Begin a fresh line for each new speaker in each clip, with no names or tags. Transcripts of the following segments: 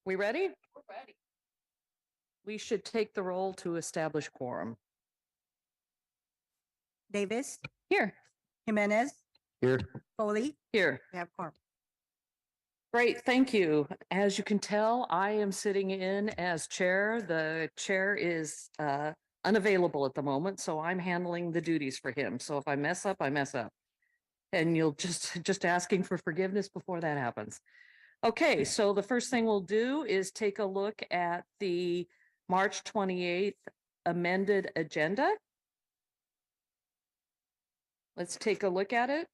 We ready? We're ready. We should take the roll to establish quorum.
Davis,
Here.
Jimenez,
Here.
Foley,
Here.
we have quorum.
Great, thank you. As you can tell, I am sitting in as chair. The chair is unavailable at the moment, so I'm handling the duties for him. So if I mess up, I mess up. And you'll just asking for forgiveness before that happens. Okay, so the first thing we'll do is take a look at the March 28th amended agenda. Let's take a look at it.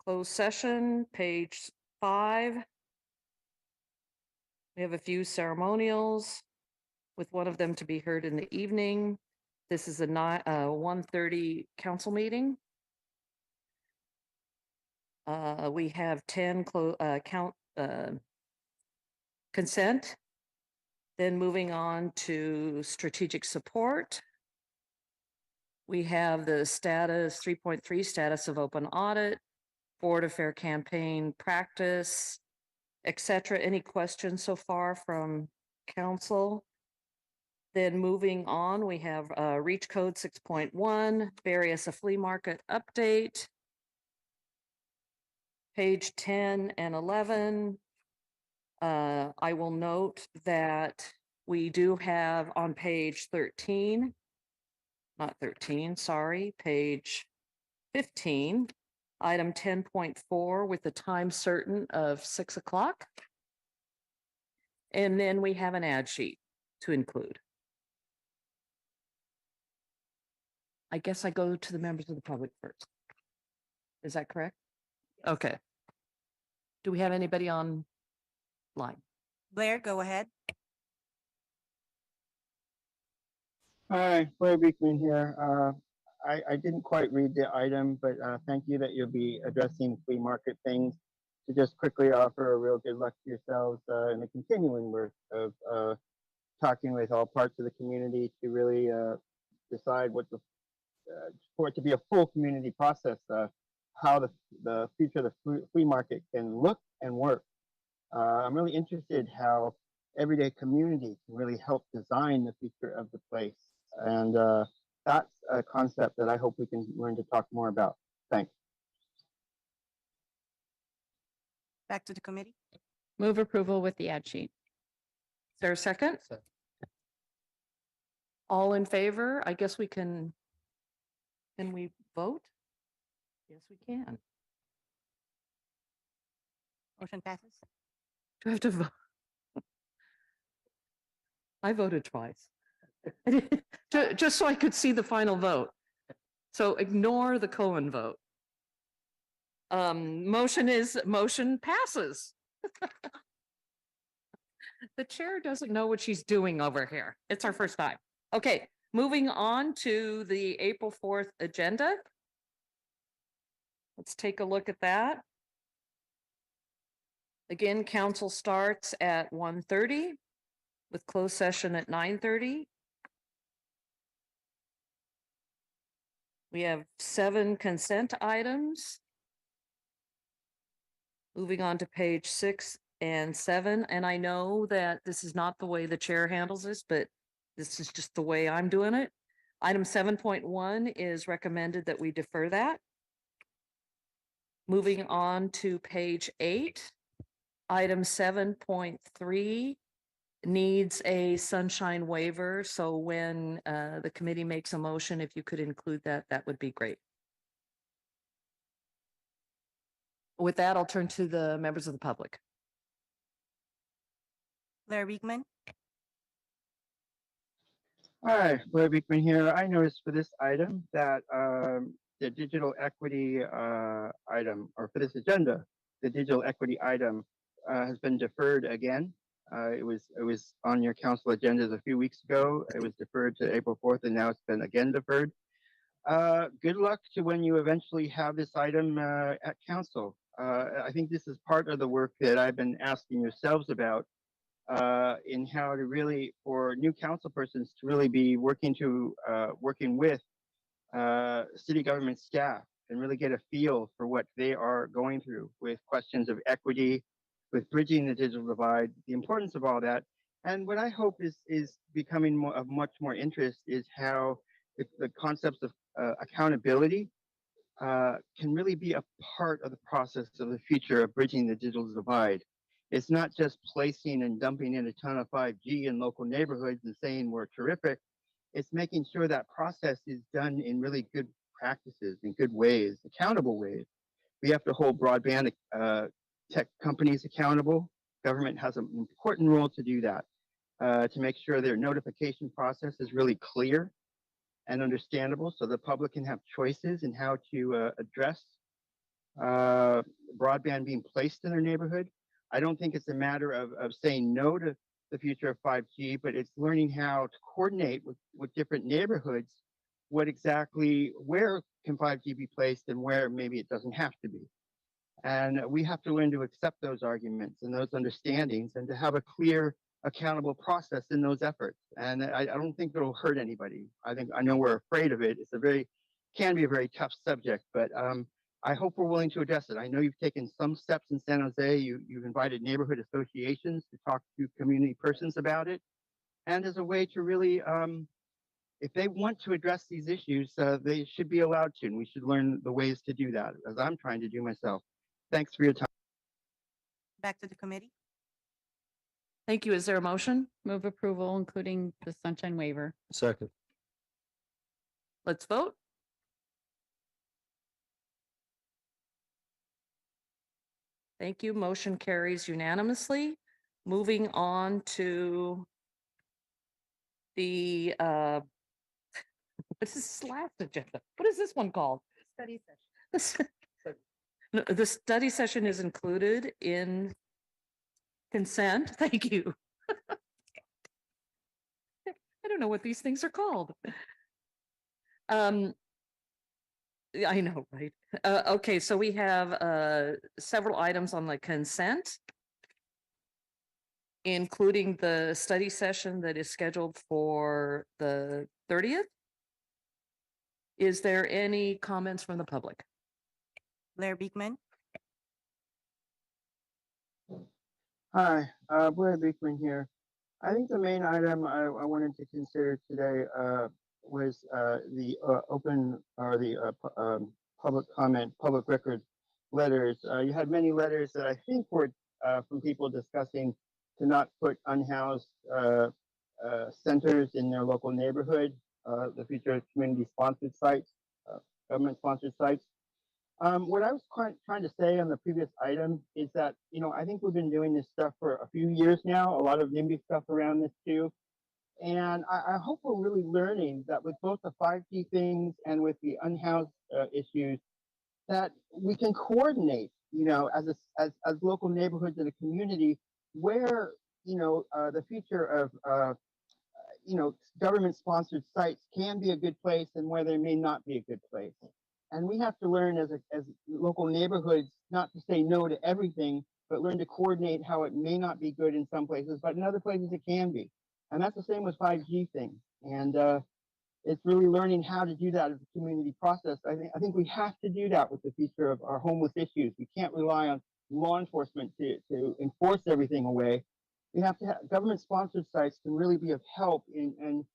Closed session, page 5. We have a few ceremonials with one of them to be heard in the evening. This is a 1:30 council meeting. We have 10 consent. Then moving on to strategic support. We have the status 3.3 status of open audit, Board of Fair campaign practice, etc. Any questions so far from council? Then moving on, we have Reach Code 6.1, various a flea market update. Page 10 and 11. I will note that we do have on page 13, not 13, sorry, page 15, item 10.4 with the time certain of 6 o'clock. And then we have an ad sheet to include. I guess I go to the members of the public first. Is that correct? Okay. Do we have anybody online?
Blair, go ahead.
Hi, Blair Beekman here. I didn't quite read the item, but thank you that you'll be addressing flea market things. To just quickly offer a real good luck to yourselves in the continuing work of talking with all parts of the community to really decide what for it to be a full community process, how the future of the flea market can look and work. I'm really interested how everyday community can really help design the future of the place. And that's a concept that I hope we can learn to talk more about. Thanks.
Back to the committee.
Move approval with the ad sheet.
Is there a second? All in favor? I guess we can we vote? Yes, we can.
Motion passes.
Do I have to vote? I voted twice. Just so I could see the final vote. So ignore the Cohen vote. Motion passes. The chair doesn't know what she's doing over here. It's our first time. Okay, moving on to the April 4th agenda. Let's take a look at that. Again, council starts at 1:30 with closed session at 9:30. We have 7 consent items. Moving on to page 6 and 7. And I know that this is not the way the chair handles this, but this is just the way I'm doing it. Item 7.1 is recommended that we defer that. Moving on to page 8. Item 7.3 needs a sunshine waiver. So when the committee makes a motion, if you could include that, that would be great. With that, I'll turn to the members of the public.
Blair Beekman.
Hi, Blair Beekman here. I noticed for this item that the digital equity item, or for this agenda, the digital equity item has been deferred again. It was on your council agendas a few weeks ago. It was deferred to April 4th, and now it's been again deferred. Good luck to when you eventually have this item at council. I think this is part of the work that I've been asking yourselves about in how to really, for new council persons to really be working with city government staff and really get a feel for what they are going through with questions of equity, with bridging the digital divide, the importance of all that. And what I hope is becoming more, of much more interest is how the concepts of accountability can really be a part of the process of the future of bridging the digital divide. It's not just placing and dumping in a ton of 5G in local neighborhoods and saying we're terrific. It's making sure that process is done in really good practices, in good ways, accountable ways. We have to hold broadband tech companies accountable. Government has an important role to do that, to make sure their notification process is really clear and understandable so the public can have choices in how to address broadband being placed in their neighborhood. I don't think it's a matter of saying no to the future of 5G, but it's learning how to coordinate with different neighborhoods what exactly, where can 5G be placed and where maybe it doesn't have to be. And we have to learn to accept those arguments and those understandings and to have a clear, accountable process in those efforts. And I don't think it'll hurt anybody. I know we're afraid of it. It's can be a very tough subject, but I hope we're willing to address it. I know you've taken some steps in San Jose. You've invited neighborhood associations to talk to community persons about it. And as a way to really, if they want to address these issues, they should be allowed to, and we should learn the ways to do that, as I'm trying to do myself. Thanks for your time.
Back to the committee.
Thank you. Is there a motion?
Move approval, including the sunshine waiver.
Second.
Let's vote. Thank you. Motion carries unanimously. Moving on to the, what is this last agenda? What is this one called?
Study session.
No, the study session is included in consent. Thank you. I don't know what these things are called. Yeah, I know, right? Okay, so we have several items on the consent, including the study session that is scheduled for the 30th. Is there any comments from the public?
Blair Beekman.
Hi, Blair Beekman here. I think the main item I wanted to consider today was the open or the public comment, public record letters. You had many letters that I think were from people discussing to not put unhoused centers in their local neighborhood, the future of community-sponsored sites, government-sponsored sites. What I was trying to say on the previous item is that, I think we've been doing this stuff for a few years now, a lot of NIMBY stuff around this too. And I hope we're really learning that with both the 5G things and with the unhoused issues, that we can coordinate, as local neighborhoods in a community where, the future of, government-sponsored sites can be a good place and where they may not be a good place. And we have to learn as local neighborhoods not to say no to everything, but learn to coordinate how it may not be good in some places, but in other places it can be. And that's the same with 5G things. And it's really learning how to do that as a community process. I think we have to do that with the future of our homeless issues. We can't rely on law enforcement to enforce everything away. We have to have government-sponsored sites can really be of help in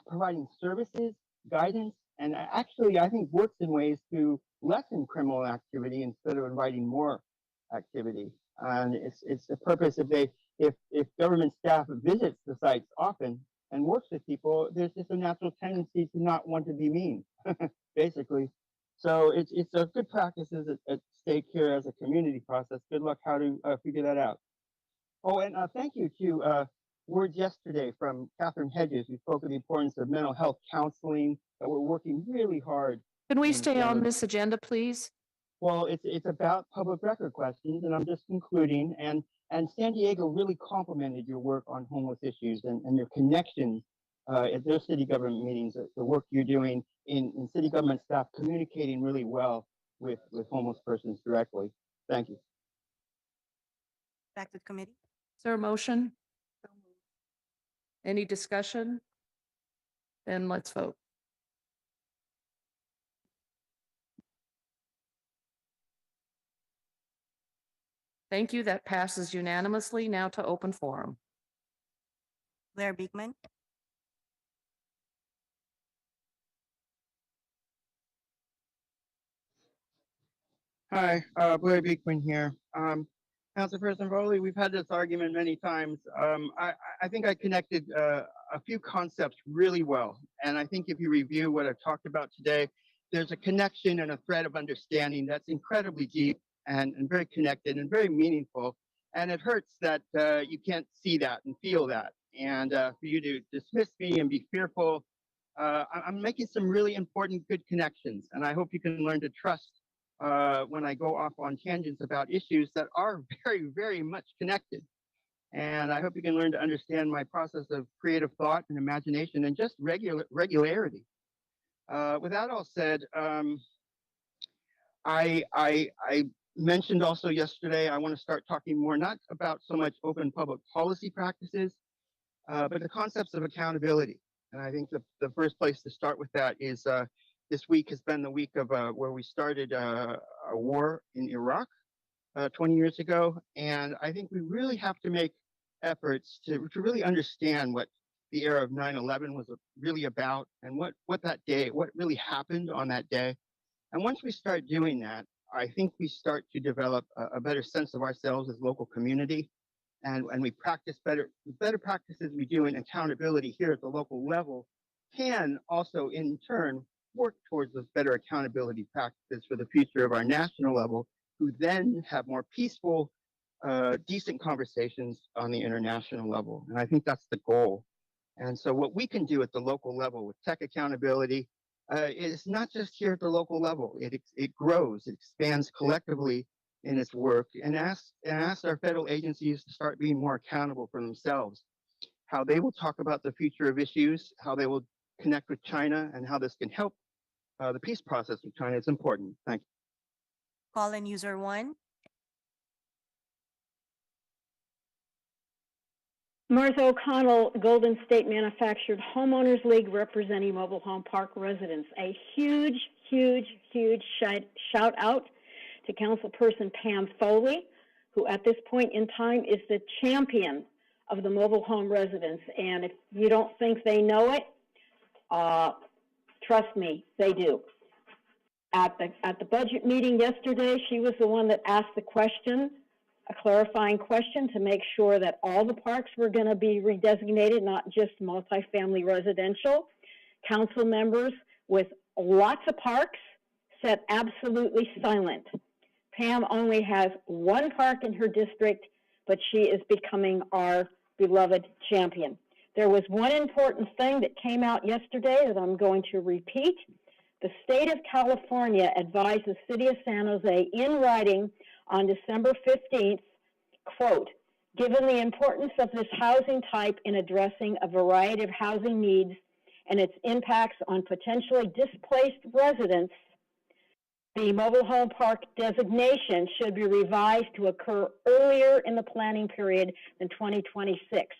providing services, guidance, and actually, I think works in ways to lessen criminal activity instead of inviting more activity. And it's the purpose if government staff visits the sites often and works with people, there's just a natural tendency to not want to be mean, basically. So it's a good practice at stake here as a community process. Good luck how to figure that out. Oh, and thank you to words yesterday from Catherine Hedges, who spoke of the importance of mental health counseling, that we're working really hard.
Can we
in
stay
San
on
Jose.
this agenda, please?
Well, it's about public record questions, and I'm just concluding. And San Diego really complimented your work on homeless issues and your connections at their city government meetings, the work you're doing in city government staff communicating really well with homeless persons directly. Thank you.
Back to the committee.
Is there a motion? Any discussion? Then let's vote. Thank you. That passes unanimously. Now to open forum.
Blair Beekman,
Hi, Blair Beekman here. Councilperson Rowley, we've had this argument many times. I think I connected a few concepts really well. And I think if you review what I've talked about today, there's a connection and a thread of understanding that's incredibly deep and very connected and very meaningful. And it hurts that you can't see that and feel that. And for you to dismiss me and be fearful, I'm making some really important, good connections. And I hope you can learn to trust when I go off on tangents about issues that are very, very much connected. And I hope you can learn to understand my process of creative thought and imagination and just regularity. With that all said, I mentioned also yesterday, I want to start talking more, not about so much open public policy practices, but the concepts of accountability. And I think the first place to start with that is this week has been the week of where we started a war in Iraq 20 years ago. And I think we really have to make efforts to really understand what the era of 9/11 was really about and what that day, what really happened on that day. And once we start doing that, I think we start to develop a better sense of ourselves as local community. And we practice better practices we do in accountability here at the local level can also in turn work towards those better accountability practices for the future of our national level, who then have more peaceful, decent conversations on the international level. And I think that's the goal. And so what we can do at the local level with tech accountability is not just here at the local level. It grows, it expands collectively in its work, and asks our federal agencies to start being more accountable for themselves, how they will talk about the future of issues, how they will connect with China, and how this can help the peace process with China. It's important. Thank you.
call in user 1,
Martha O'Connell, Golden State Manufactured Homeowners League, representing mobile home park residents. A huge, huge, huge shout out to Councilperson Pam Foley, who at this point in time is the champion of the mobile home residents. And if you don't think they know it, trust me, they do. At the budget meeting yesterday, she was the one that asked the question, a clarifying question, to make sure that all the parks were going to be redesignated, not just multifamily residential. Council members with lots of parks sat absolutely silent. Pam only has one park in her district, but she is becoming our beloved champion. There was one important thing that came out yesterday that I'm going to repeat. The state of California advised the city of San Jose in writing on December 15th, quote, given the importance of this housing type in addressing a variety of housing needs and its impacts on potentially displaced residents, the mobile home park designation should be revised to occur earlier in the planning period than 2026.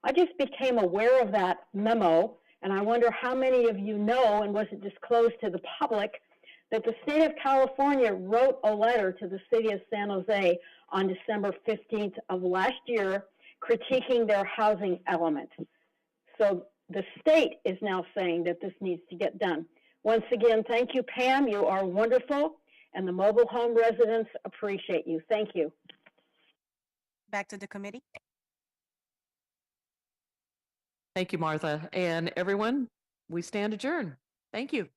I just became aware of that memo, and I wonder how many of you know, and was it disclosed to the public, that the state of California wrote a letter to the city of San Jose on December 15th of last year critiquing their housing element. So the state is now saying that this needs to get done. Once again, thank you, Pam. You are wonderful, and the mobile home residents appreciate you. Thank you.
back to the committee.
Thank you, Martha. And everyone, we stand adjourned. Thank you.